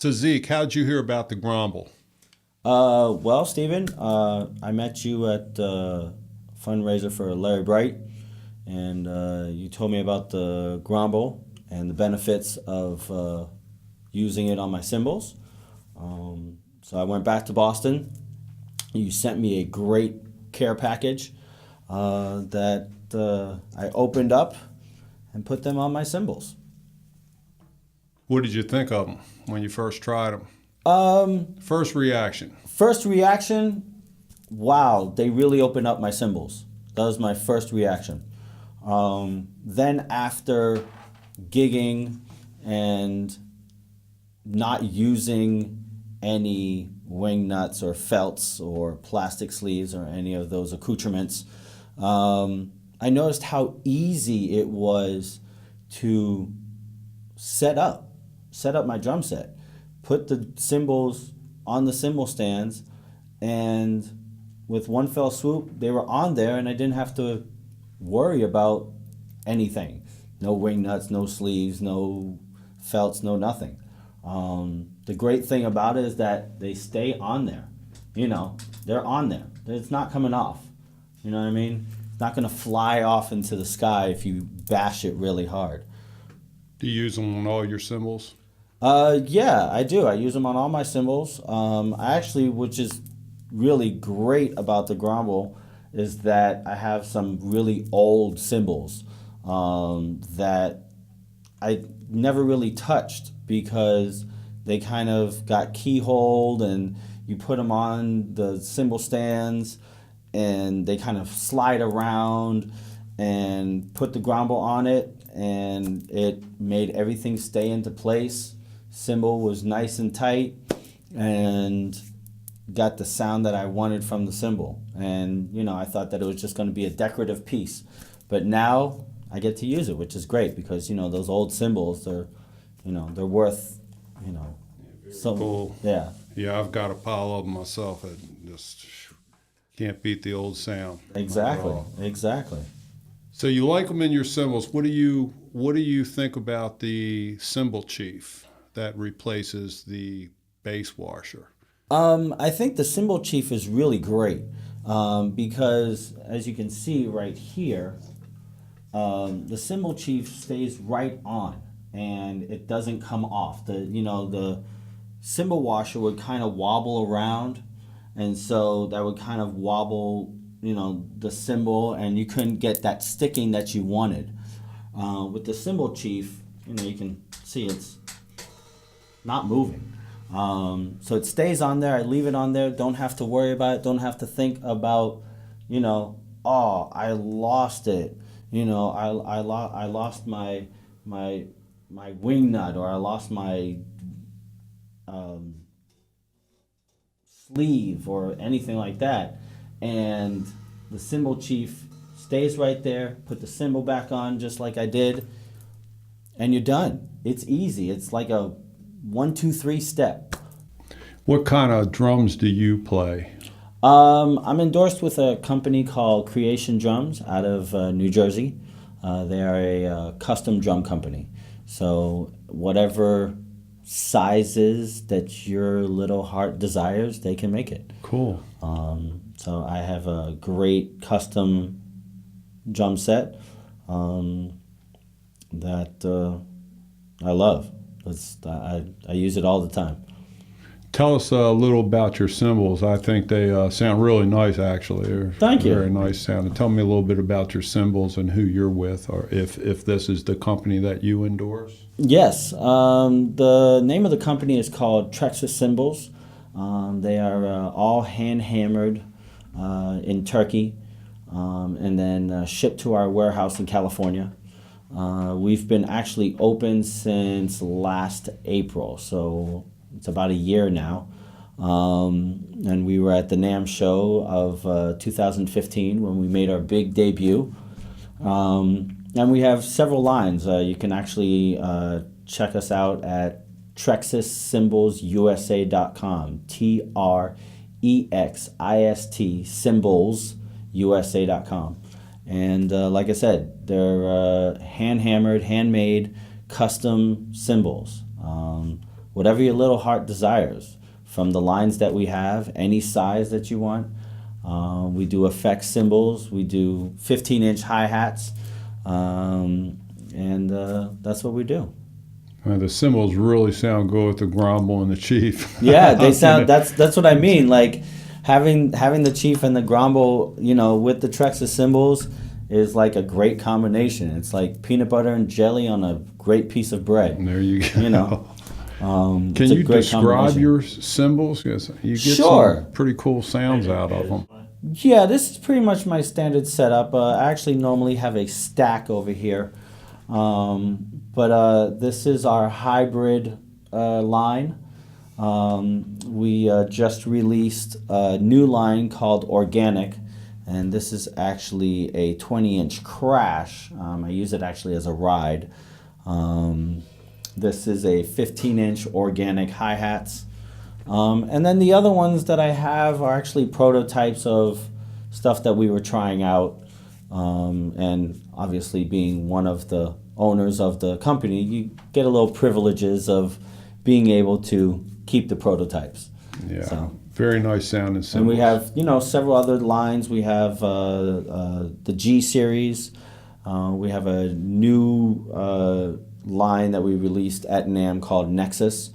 So Zeke, how'd you hear about the Grombal? Well, Stephen, I met you at fundraiser for Larry Bright, and you told me about the Grombal and the benefits of using it on my cymbals. So I went back to Boston. You sent me a great care package that I opened up and put them on my cymbals. What did you think of them when you first tried them? First reaction. First reaction, wow, they really opened up my cymbals. That was my first reaction. Then after gigging and not using any wing nuts or felts or plastic sleeves or any of those accoutrements, I noticed how easy it was to set up my drum set, put the cymbals on the cymbal stands, and with one fell swoop, they were on there, and I didn't have to worry about anything. No wing nuts, no sleeves, no felts, no nothing. The great thing about it is that they stay on there. You know, they're on there. It's not coming off. You know what I mean? It's not going to fly off into the sky if you bash it really hard. Do you use them on all your cymbals? Yeah, I do. I use them on all my cymbals. I actually, which is really great about the Grombal, is that I have some really old cymbals that I never really touched because they kind of got keyholed, and you put them on the cymbal stands and they kind of slide around, and put the Grombal on it and it made everything stay into place. Cymbal was nice and tight and got the sound that I wanted from the cymbal. And, you know, I thought that it was just going to be a decorative piece. But now I get to use it, which is great because, you know, those old cymbals, they're worth, you know, so Cool. Yeah. Yeah, I've got a pile of them myself. I just can't beat the old sound. Exactly. So you like them in your cymbals. What do you think about the Cymbal Chief that replaces the bass washer? I think the Cymbal Chief is really great because, as you can see right here, the Cymbal Chief stays right on and it doesn't come off. The cymbal washer would kind of wobble around, and so that would kind of wobble, the cymbal, and you couldn't get that sticking that you wanted. With the Cymbal Chief, you can see it's not moving. So it stays on there. I leave it on there. Don't have to worry about it. Don't have to think about, oh, I lost it. I lost my wing nut, or I lost my sleeve, or anything like that. And the Cymbal Chief stays right there. Put the cymbal back on just like I did, and you're done. It's easy. It's like a 1, 2, 3 step. What kind of drums do you play? I'm endorsed with a company called Creation Drums out of New Jersey. They are a custom drum company. So whatever sizes that your little heart desires, they can make it. Cool. So I have a great custom drum set that I love. I use it all the time. Tell us a little about your cymbals. I think they sound really nice, actually. Thank you. Very nice sound. Tell me a little bit about your cymbals and who you're with, or if this is the company that you endorse. Yes. The name of the company is called Trexis Cymbals. They are all hand-hammered in Turkey and then shipped to our warehouse in California. We've been actually open since last April, so it's about a year now. And we were at the NAMM show of 2015 when we made our big debut. And we have several lines. You can actually check us out at TrexisCymbalsUSA.com. TREXIST CymbalsUSA.com. And like I said, they're hand-hammered, handmade, custom cymbals. whatever your little heart desires. From the lines that we have, any size that you want. We do effect cymbals. We do 15-inch hi-hats. And that's what we do. The cymbals really sound good with the Grombal and the Chief. Yeah, they sound. That's what I mean. Like having the Chief and the Grombal, with the Trex of cymbals is like a great combination. It's like peanut butter and jelly on a great piece of bread. And there you go. Can you describe your cymbals? Because you get some pretty cool sounds out of them. Yeah, this is pretty much my standard setup. I actually normally have a stack over here. But this is our hybrid line. We just released a new line called Organic, and this is actually a 20-inch crash. I use it actually as a ride. This is a 15-inch Organic hi-hats. And then the other ones that I have are actually prototypes of stuff that we were trying out. And obviously being one of the owners of the company, you get a little privileges of being able to keep the prototypes. Yeah, so, very nice sounding cymbals. And we have, several other lines. We have the G series. We have a new line that we released at NAMM called Nexus,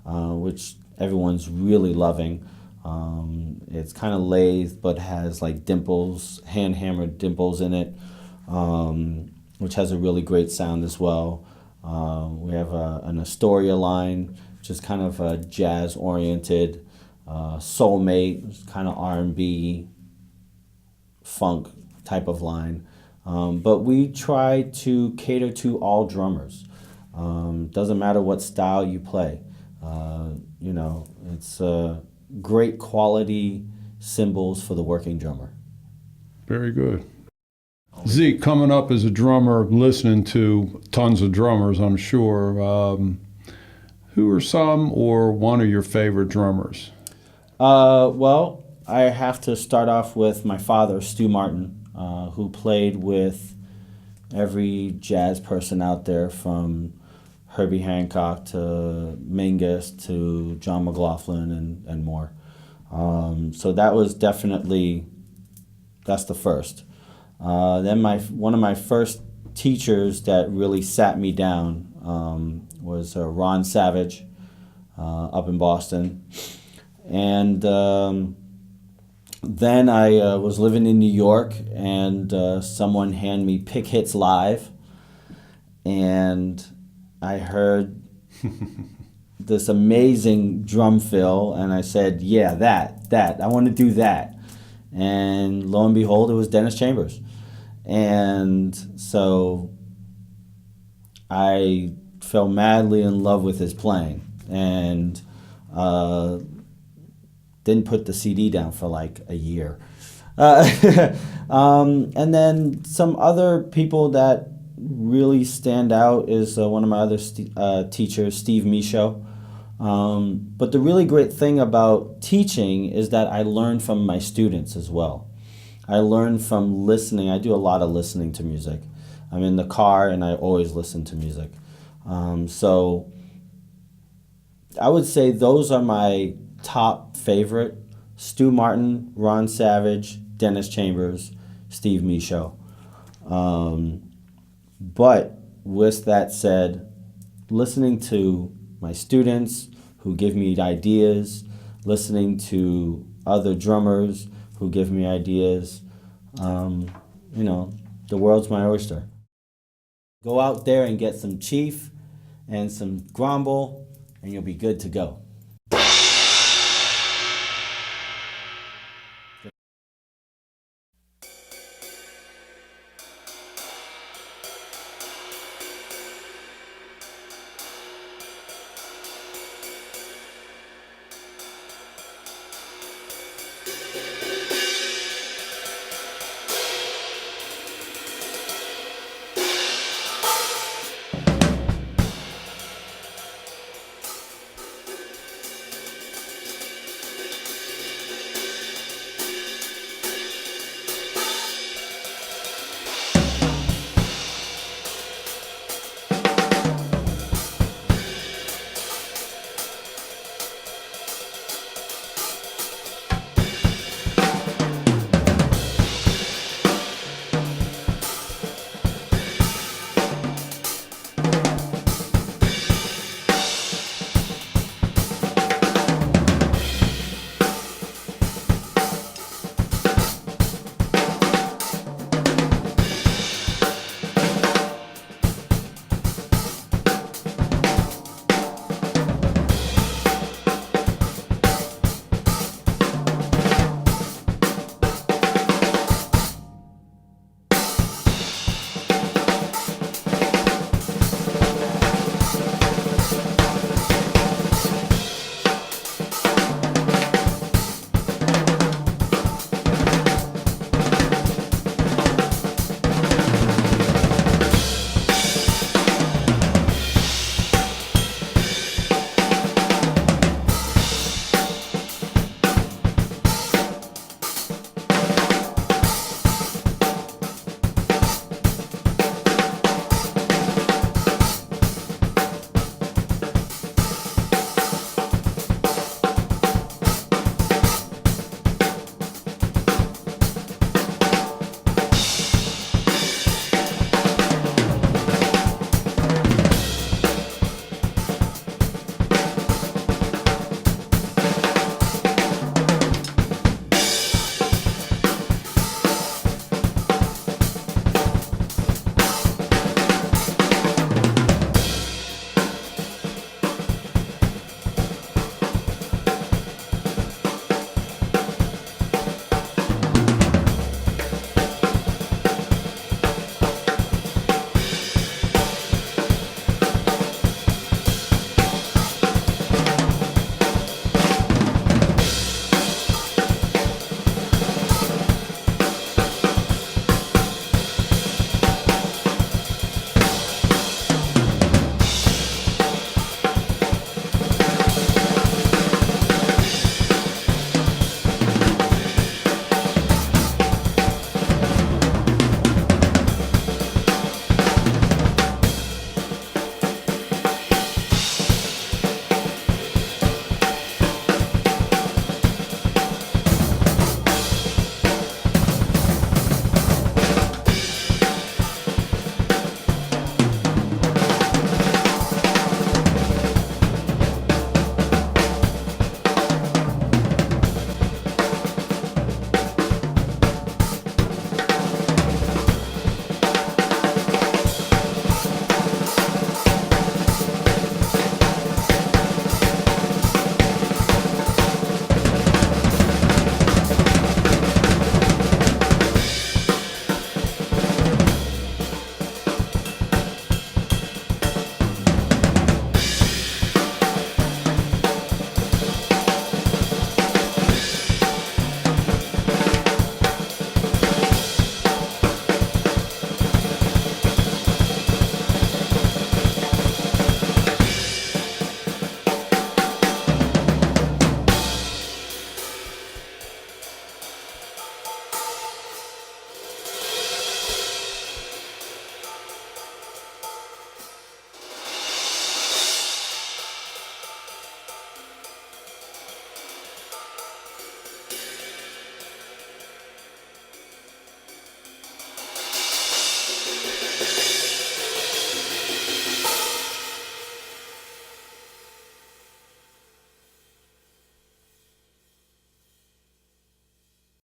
which everyone's really loving. It's kind of lathe, but has like dimples, hand-hammered dimples in it, which has a really great sound as well. We have an Astoria line, which is kind of jazz-oriented. Soulmate, which is kind of R&B, funk type of line. But we try to cater to all drummers. Doesn't matter what style you play. It's great quality cymbals for the working drummer. Very good. Zeke, coming up as a drummer, listening to tons of drummers, I'm sure. Who are some or one of your favorite drummers? Well, I have to start off with my father, Steve Martin, who played with every jazz person out there, from Herbie Hancock to Mingus to John McLaughlin and more. So that was definitely, that's the first. Then one of my first teachers that really sat me down was Ron Savage up in Boston. And then I was living in New York, and someone handed me Pick Hits Live, and I heard this amazing drum fill, and I said, yeah, that, I want to do that. And lo and behold, it was Dennis Chambers. And so I fell madly in love with his playing, and didn't put the CD down for like a year. And then some other people that really stand out is one of my other teachers, Steve Michaud. But the really great thing about teaching is that I learn from my students as well. I learn from listening. I do a lot of listening to music. I'm in the car and I always listen to music. So I would say those are my top favorite: Stu Martin, Ron Savage, Dennis Chambers, Steve Michaud. But with that said, listening to my students who give me ideas, listening to other drummers who give me ideas, the world's my oyster. Go out there and get some Chief and some Grombal, and you'll be good to go.